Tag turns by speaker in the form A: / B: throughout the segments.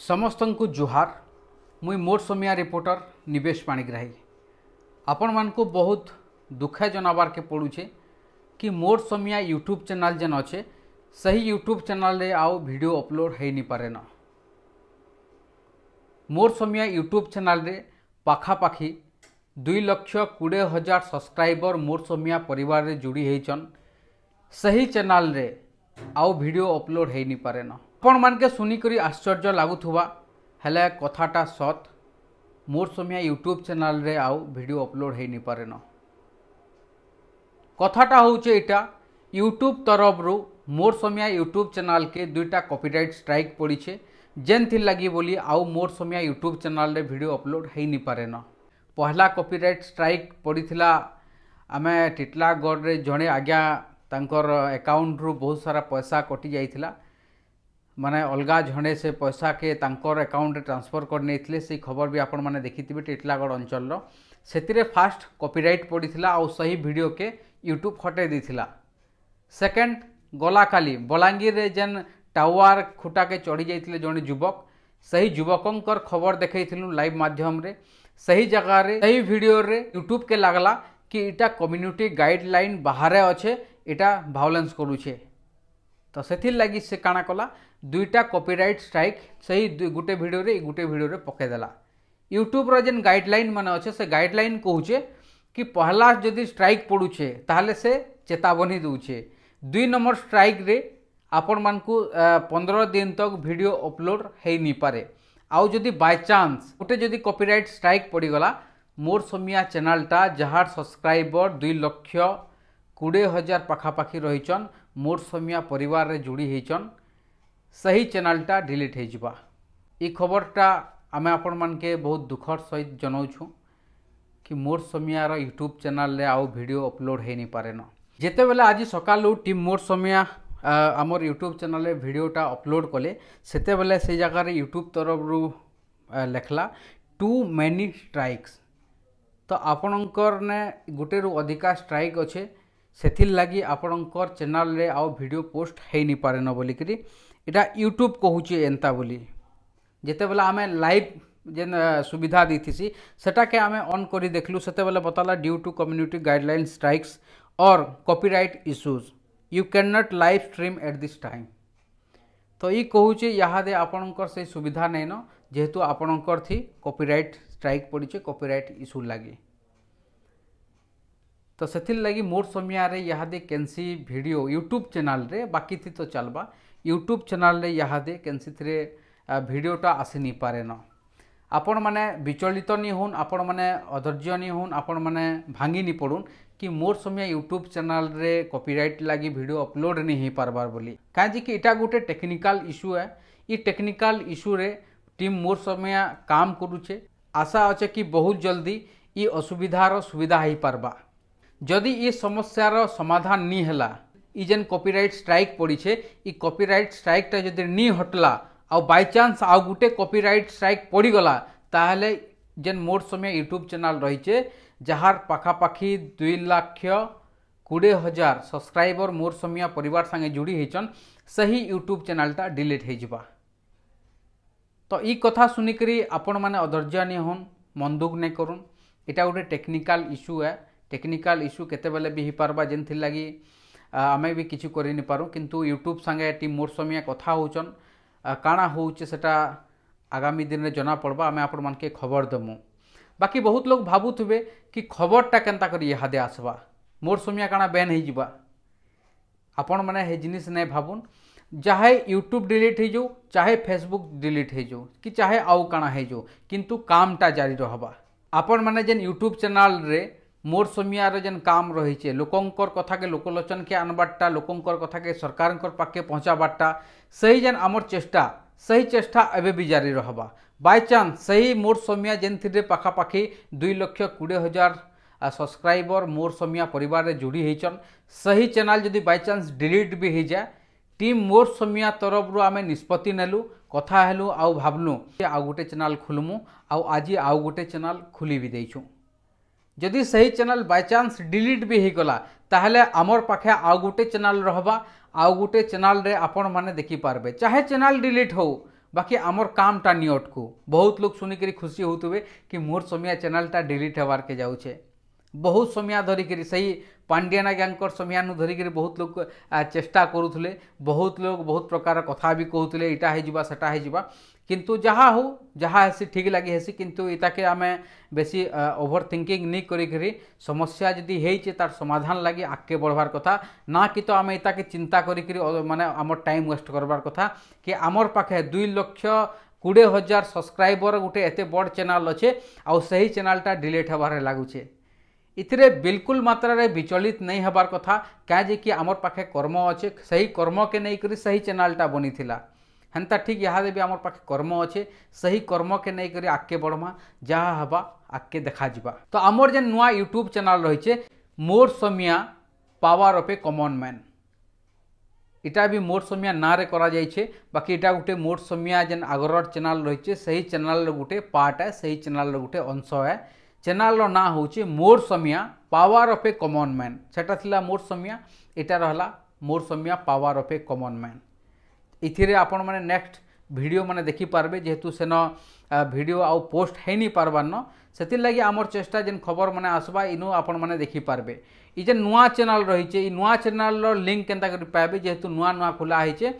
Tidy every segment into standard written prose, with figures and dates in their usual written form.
A: समस्त को जुहार। मुई मोर समिया रिपोर्टर निवेश पाणिग्राही। आपण मान को बहुत दुखे जनाबार के पड़ुछे कि मोर समिया यूट्यूब चैनल जेन अच्छे सही यूट्यूब चैनल रे आओ वीडियो अपलोड हो नहीं पारे न। मोर समिया यूट्यूब चैनल रे पाखापाखी 2,20,000 सब्सक्राइबर मोर समिया परिवार रे जुड़ी होइछन। सही चैनल रे आओ वीडियो अपलोड हो नहीं पारे न। आपण मान के सुनिकरी आश्चर्य लगुवा हेले कथाटा सत। मोर समिया यूट्यूब चैनल रे आओ वीडियो अपलोड हो नहीं पारे न। कथाटा होचे इटा यूट्यूब तरफ रू मोर समिया यूट्यूब चैनल के दुईटा कॉपीराइट स्ट्राइक पड़ी जेन थी लगी बोली आओ मोर समिया यूट्यूब चैनल रे वीडियो अपलोड हो नहीं पारे न। पहला कॉपीराइट स्ट्राइक पड़ीथिला आमे टिटलागढ़ रे जड़े आज्ञा तांकर अकाउंट रू बहुत सारा पैसा कटि जाइथिला। माने अलगा झंडे से पैसा के तांकर अकाउंट रे ट्रांसफर कर नेथिले। से खबर भी आपण माने देखिथिबे टिटलागढ़ अंचल रो। सेतिरे फास्ट कॉपीराइट पड़ीथिला और सही वीडियो के यूट्यूब हटे देथिला। सेकंड गला काली बलांगीर रे जेन टावर खुटा के चढ़ी जाइथिले जने युवक, सही युवकंकर खबर देखैथिलु लाइव माध्यम रे। सही जगह रे सही वीडियो रे यूट्यूब के लागला कि इटा कम्युनिटी गाइडलाइन बाहर अच्छे, इटा भायोलेंस करूछे। तो सेथिर लगी से काना कला दुईटा कॉपीराइट स्ट्राइक सही गुटे वीडियो रे पकेदेला। यूट्यूब रो जेन गाइडलाइन माने अच्छे से गाइडलाइन कहूचे कि पहला जदि स्ट्राइक पड़ुछे ताहले से चेतावनी दूचे। 2 नंबर स्ट्राइक रे आपण मानकू 15 दिन तक वीडियो अपलोड हो नहीं पारे। आउ जदि बाय चांस गोटे जदि कॉपीराइट स्ट्राइक पड़ीगला मोर समिया चैनलटा जहार सब्सक्राइबर 2,20,000 पाखापाखी रहीचन मोर समिया परिवार रे जुड़ी होइचन, सही चैनलटा डिलीट हो जिबा। ई खबरटा आमे आपण मान के बहुत दुखर सहित जनाऊछु कि मोर समियार यूट्यूब चैनल रे आउ वीडियो अपलोड हो नहीं पारे न। जेते बेले आज सकालू टीम मोर समिया आमर यूट्यूब चैनल रे वीडियोटा अपलोड कले सेते बेले से जगह रे यूट्यूब तरफ रू लेखला टू मेनी स्ट्राइक्स। तो आपणकर ने गुटे रु अधिका स्ट्राइक अच्छे सेथिर लगी आपणकर चैनल रे आउ वीडियो पोस्ट हो नहीं पारे न बोलिकरी इटा यूट्यूब कहूचे एंता बोली। जेते बेले आमे लाइव जेन सुविधा दीथिसी सेटा के आमे ऑन करी देखलु सेते बेले बताला due to community guideline strikes और copyright issues you can not live stream at this time. तो ये कहूचे यादे आपणकर से सुविधा नहीं न जेहेतु आपणकर थी कॉपीराइट स्ट्राइक पड़ीचे कॉपीराइट इश्यू लगी। तो सेथिर लगी मोर समिया रे यादे केनसी वीडियो यूट्यूब चैनल रे बाकी थी तो चलबा यूट्यूब चैनल रे यादे केनसी थ्रे वीडियोटा आसी नहीं पारे न। आपण माने विचलित नहीं होन, आपण माने अधैर्य नहीं होन, आपण माने भांगी नहीं पड़ुन कि मोर समिया यूट्यूब चैनल रे कॉपीराइट लगी वीडियो अपलोड नहीं हो पारबार बोली। कहीं कि इटा गोटे टेक्निकल इश्यू है। ये टेक्निकल इश्यू रे टीम मोर समिया काम करुचे। आशा अच्छे कि बहुत जल्दी ये असुविधार सुविधा हो पारबा। जदि ये समस्यार समाधान नहीं हैला ई जेन कॉपीराइट स्ट्राइक पड़ीछे ई कॉपीराइट स्ट्राइकटा जदि नहीं हटला और बाय चांस आउ गुटे कॉपीराइट स्ट्राइक पड़ीगला ताहले जेन मोर समिया यूट्यूब चैनल रहीचे जहार पाखापाखी 2,20,000 सब्सक्राइबर मोर समिया परिवार संगे जुड़ी होइचन सही यूट्यूब चैनलटा डिलीट हो जिबा। तो ई कथा सुनिकरी आपण माने अधैर्य नहीं होन, मन दुख नहीं करुन। इटा गोटे टेक्निकल इश्यू है। टेक्निकल इश्यू केते बेले भी हो पारबा जेन थी लगी आमे भी किछु करि नि पारू। किंतु यूट्यूब संगे टीम मोर समिया कथा होचन काना होचे सेटा आगामी दिन में जना पड़बा। आमे आपण मान के खबर देमु। बाकी बहुत लोग भाबुथबे कि खबरटा केनता करी इहादे आसबा मोर समिया काना बैन हो जिबा। आपण माने हे जिनिस नै भाबुन। चाहे यूट्यूब डिलीट हो जाऊ, चाहे फेसबुक डिलीट हो जाऊ कि चाहे आउ काना हो जाऊ, किंतु कामटा जारी रहबा। आपण माने जेन यूट्यूब चैनल रे मोर समिया रे जेन काम रहीचे लोकंकर कथा के लोकलोचन के आनबाटा, लोकंकर कथा के सरकारंकर पाके पहुँचाबाटा सही जेन आमर चेष्टा सही चेष्टा एबे भी जारी रहबा। बाय चांस सही मोर समिया जेन थी पाखापाखी 2,20,000 सब्सक्राइबर मोर समिया परिवार रे जुड़ी होइचन सही चैनल जदि बाय चांस डिलीट भी हो जाए टीम मोर समिया तरफ रू आमे निष्पत्ति नेलु कथा हेलु आउ भाबलु आउ गोटे चैनल खुलमु आउ आज आउ गोटे चैनल खुली भी देइछु। जदि सही चैनल बाय चांस डिलीट भी हो गला ताहले आमर पाखे आउ गोटे चैनल रहबा। आउ गोटे चैनल रे आपण माने देखि पारबे। चाहे चैनल डिलीट हो बाकी आमर कामटा नि अटकू। बहुत लोग सुनिक खुशी होते कि मोर समिया चैनलटा डिलीट होबार के जाऊे। बहुत समय धरिक सही पांडियान आज्ञाकर समय धरिक बहुत लोग चेष्टा करुले, बहुत लोग बहुत प्रकार कथा भी कहते इटा हो सेटा हो, किंतु जहाँ हो जहाँ हेसी ठीक लगे हेसी, किंतु इताके आम बेसी ओभर थिंकिंग नहीं करी समस्या जदि होइछे तार समाधान लगे आगे बढ़वार कथा ना कि तो आम इताके चिंता करी माने आम टाइम वेस्ट करवार कथा कि आमर पाखे 2,20,000 सब्सक्राइबर गोटे एत बड़ चैनल अच्छे आउ सही चैनलटा डिलीट होबार लगुचे। इथिरे बिल्कुल मात्रा रे विचलित नहीं हबार कथा क्या कि आमर पाखे कर्म अच्छे, सही कर्म के नहीं करी सही चैनलटा बनी थिला। हेन्ता ठीक यहाँ भी आमर पाखे कर्म अच्छे, सही कर्म के नहीं करी आगे बढ़मा, जहाँ हवा आगे देखा जिबा। तो आमर जेन नुआ यूट्यूब चैनल रही मोर Samiya power of a common man, इटा भी मोर समिया ना रे करा जाइछे। बाकी इटा गोटे मोर समिया जेन आगरर चैनल रही सही चैनल गोटे पार्ट है, सही चैनल गोटे अंश है। चैनल ना होचे मोर Samiya power of a common man, सेटा थिला मोर समिया, इटा रहला मोर Samiya power of a common man. इथिरे आपण माने नेक्स्ट वीडियो माने देखि पारबे, जेहेतु सेन वीडियो आउ पोस्ट है नहीं पारबार न, सेतिर लगी आमर चेष्टा जेन खबर माने आसबा इनु आपण माने देखि पारबे। ई जे नुआ चैनल रही ई नुआ चैनल लिंक केनता करि पाबे, जेहेतु नुआ नुआ खुला है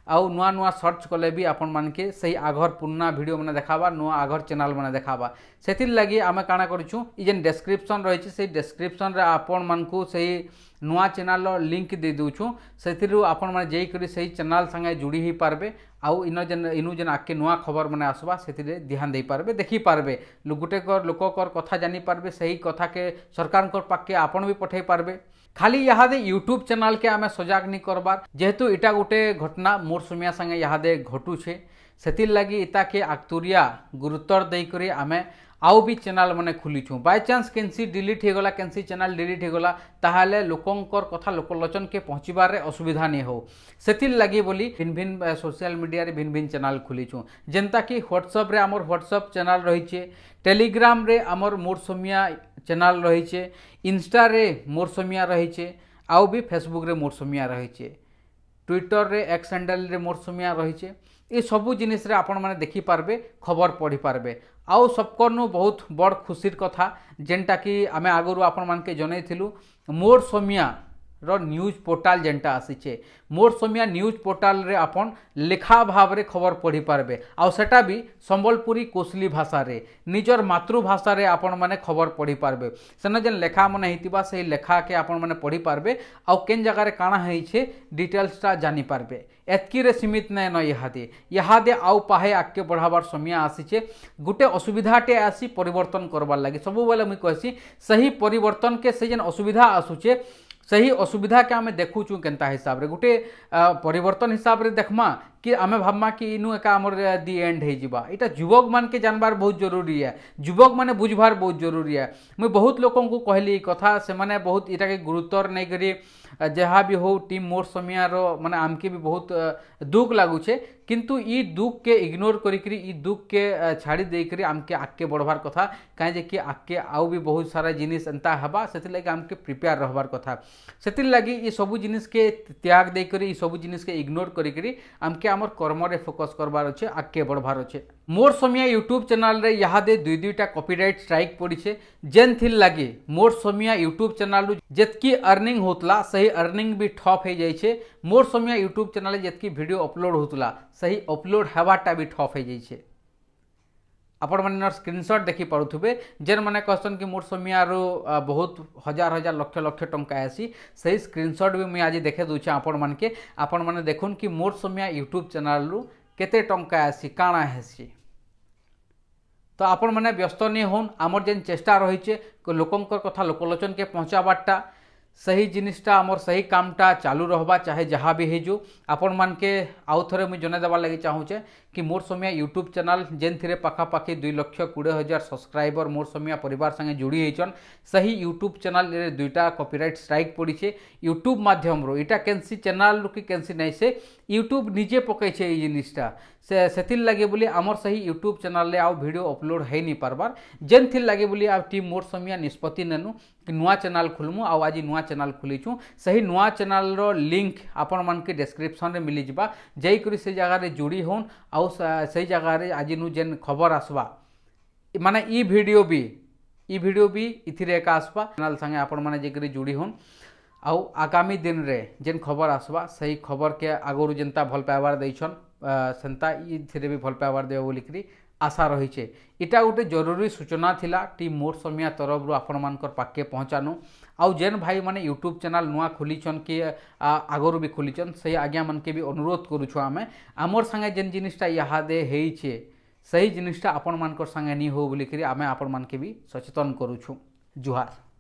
A: आउ नुआ नुआ सर्च कले भी आपण मानके सही आघर पुराना वीडियो मैंने देखाबा, नुआ आघर चैनल मैंने देखाबा। सेतिर लगी आमे काना करिछु ई जेन डिस्क्रिप्शन रही से डिस्क्रिप्शन रे आपण मानकू सही नुआ चैनल लिंक दे दूछु, सेथिरु आपण माने जेई करी सही चैनल संगे जुड़ी ही पारबे आउ इनु जेन आके नुआ खबर मैंने आसबा सेथिरे ध्यान दे पारबे, देखि पारबे, गुटेकर लोककर कथा जानी पारबे, सही कथा के सरकार पाके आपण भी पठे पारबे। खाली यहाँ यूट्यूब चैनल के आमे सजाग नहीं करबार, जेहेतु इटा गोटे घटना मोर समिया संगे यहाँ घटुछे, सेतिर लगी इता के आक्तुरिया गुरुत्व देकरी आमे आउ भी चैनल माने खुलीछू। बाय चांस केनसी डिलीट हो गला, केनसी चैनल डिलीट हो गला, ताहाले लोकंकर कथा लोकलोचन के पहुँचबार असुविधा नहीं हो, सेतिर लगी बोली भिन्न भिन्न सोशल मीडिया रे भिन्न भिन्न चैनल खुलीछू। जेनता कि व्हाट्सएप रे आमर व्हाट्सएप चैनल रही, टेलीग्राम रे आमर मोर समिया चैनल रही, इंस्टा रे मोर समिया रही, आउ भी फेसबुक रे मोर समिया रही, ट्विटर रे एक्स हैंडल रे मोर समिया रही। ये सबू जिनिस रे आपण माने देखि पारबे, खबर पढ़ी पारबे। आउ सबकरनु बहुत बड़ खुशीर कथा जेनटा कि आमे आगरु आपण मानके जनैथिलु मोर समिया रो न्यूज पोर्टाल जेनटा आसीचे, मोर समिया न्यूज पोर्टाल रे आपण लेखा भाव रे खबर पढ़ी पारबे, आउ सेटा भी संबलपुरी कोसली भाषा रे निजर मातृभाषा रे आपण माने खबर पढ़ी पारबे। सेन जेन लेखा माने हितिबा सही लेखा के आपण माने पढ़ी पारबे, आउ केन जगह रे काना हेइछे डिटेल्सटा जानी पारबे। एतकी रे सीमित नै न इहादे आउ पाहे आगे बढ़ावार समय आसीचे। गुटे असुविधाटे आसी परिवर्तन करबार लगी सबु बेले मुई कहसी सही परिवर्तन के से जेन असुविधा आसुचे सही असुविधा के आमे देखुचु केनता हिसाब रे गुटे परिवर्तन हिसाब रे देखमा कि आमे भाबमा कि इनु एका हमर दी एंड हे जिबा। इटा युवक मान के जानबार बहुत जरूरी है, युवक माने बुझबार बहुत जरूरी है। मुई बहुत लोकों को कहली कथा, से माने बहुत इटा के गुरुत्व नहीं करी जहाँ भी हो टीम मोर समिया रो माने आमके भी बहुत दुख लागुचे, किंतु ई दुख के इग्नोर करी ई दुख के छाड़ी दे करी आमके आगे बढ़वार कथा, कहीं जे कि आगे आउ भी बहुत सारा जिनिस एंता हबा, सेतिर लगी आमके प्रिपेयर रहबार कथा। सेतिर लगी ई सबु जिनिस के त्याग दे करी ई सबु जिनिस के इग्नोर करी आमके आमर कर्म रे फोकस करबार अच्छे, आगे बढ़वार अच्छे। मोर समिया यूट्यूब चैनल रे यहाँ दे दुईटा कॉपीराइट स्ट्राइक पड़ी, जेन थिल लगी मोर समिया यूट्यूब चैनल जेतकी अर्निंग होतला सही अर्निंग भी ठप हो जाइए। मोर समिया यूट्यूब चैनल जेतकी वीडियो अपलोड होतला सही अपलोड हेबाटा भी ठप हो जाइए। आपण मैंने स्क्रीनशॉट देखी पारुथुबे, जेन मैंने कहसन कि मोर समिया बहुत हजार हजार लक्ष लक्ष टंका आसी, सही स्क्रीनशॉट भी मुझे आज देखे दूचे आपण मानके। आपण माने देखुन कि मोर समिया यूट्यूब चैनल रु केते टंका आसी काଣା हेसी। तो आपण मैंने व्यस्त नहीं होन, आमर जेन चेष्टा रही लोकंकर कथा लोकलोचन के पहुँचाबारटा सही जिनिसटा आमर सही कामटा चालू रहबा, चाहे जहाँ भी हेजु। आपण मान के आउ थरे मुझे जन देवार लगी चाहूचे कि मोर समिया यूट्यूब चैनल जेन थिरे पाखापाखि 2,20,000 सब्सक्राइबर मोर समिया परिवार संगे जुड़ी होइछन, सही यूट्यूब चैनल रे दुईटा कॉपीराइट स्ट्राइक पड़ी यूट्यूब माध्यम रो। इटा केनसी चैनल कि केनसी नहीं से यूट्यूब निजे पकई छे ई जिनिसटा, से लगे बोली आमर सही यूट्यूब चैनल आउ वीडियो अपलोड है नहीं पार्बार जेन थी लगे बोली आ टीम मोर समिया निष्पत्ति नेनु कि नुआ चैनल खोलमु आउ आज नुआ चैनल खोलीचु सही नुआ चैनल रो लिंक आपण मान के डिस्क्रिप्शन रे मिली जिबा जई करी से जगह रे जुड़ी होन आउ सही जगह रे आज नु जेन खबर आसबा माने ई वीडियो भी इथिरे एका आसबा चैनल संगे आपण माने जेकरी जुड़ी होन आउ आगामी दिन रे जेन खबर आसबा सही खबर के आगरु जेनता भल पाइबार दैछन सेंता इथिरे भी भल पाइबार देबो बोलिकरी आशा रही इटा गोटे जरूरी सूचना थिला टीम मोर समिया तरफ रु आपण मानकर पाके पहुँचानु आउ जेन भाई माने यूट्यूब चैनल नुआ खोलीछन कि आगरु भी खोलीछन सही आज्ञा मन के भी अनुरोध करूछु आमे आमर संगे जेन जिनिसटा इहादे हेइछे सही जिनिसटा आपण मानकर संगे नी हो बोलिकरी आमे आपण मान के भी सचेतन करूछु। जुहार।